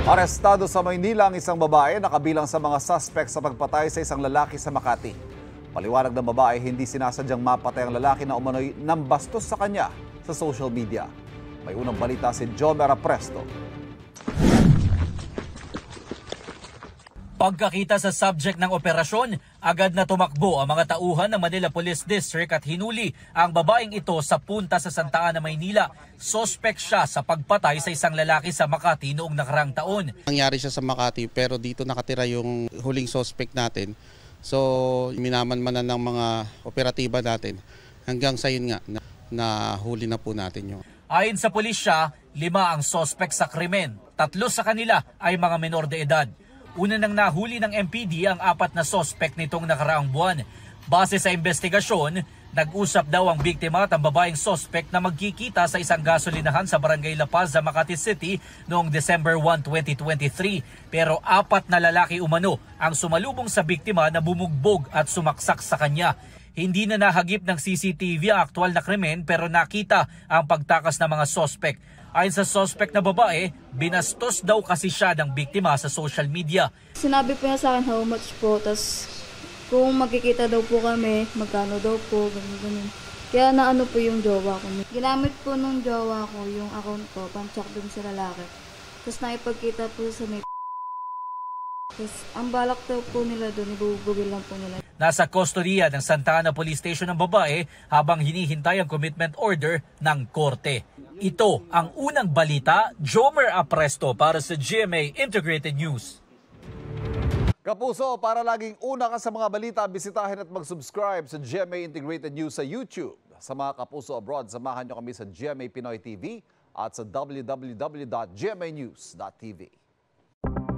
Arestado sa Maynila ang isang babae na kabilang sa mga suspect sa pagpatay sa isang lalaki sa Makati. Paliwanag ng babae, hindi sinasadyang mapatay ang lalaki na umano'y nambastos sa kanya sa social media. May unang balita si Jomer Apresto. Pagkakita sa subject ng operasyon, agad na tumakbo ang mga tauhan ng Manila Police District at hinuli ang babaeng ito sa punta sa Santa Ana, Maynila. Suspect siya sa pagpatay sa isang lalaki sa Makati noong nakarang taon. Nangyari siya sa Makati pero dito nakatira yung huling suspect natin. So minaman-manan ng mga operatiba natin hanggang sa yun nga na huli na po natin yung. Ayon sa pulisya, 5 ang suspect sa krimen. 3 sa kanila ay mga menor de edad. Una nang nahuli ng MPD ang 4 na suspect nitong nakaraang buwan. Base sa investigasyon, nag-usap daw ang biktima at ang babaeng suspect na magkikita sa isang gasolinahan sa Barangay La Paz sa Makati City noong December 1, 2023. Pero 4 na lalaki umano ang sumalubong sa biktima na bumugbog at sumaksak sa kanya. Hindi na nahagip ng CCTV ang aktwal na krimen pero nakita ang pagtakas ng mga suspect. Ayon sa suspect na babae, binastos daw kasi siya ng biktima sa social media. Sinabi po niya sa akin how much po, tas kung magkikita daw po kami, magkano daw po, ganun. Kaya naano po yung jowa ko. Ginamit po nung jowa ko yung account ko, pang-check dun sa lalaki. Tapos naipagkita po sa may tapos ang balak daw po nila dun, ibubugil lang po nila. Nasa kustodiya ng Santa Ana Police Station ang babae habang hinihintay ang commitment order ng korte. Ito ang unang balita, Jomer Apresto para sa GMA Integrated News. Kapuso, para laging una ka sa mga balita, bisitahin at mag-subscribe sa GMA Integrated News sa YouTube. Sa mga kapuso abroad, samahan nyo kami sa GMA Pinoy TV at sa www.gmanews.tv.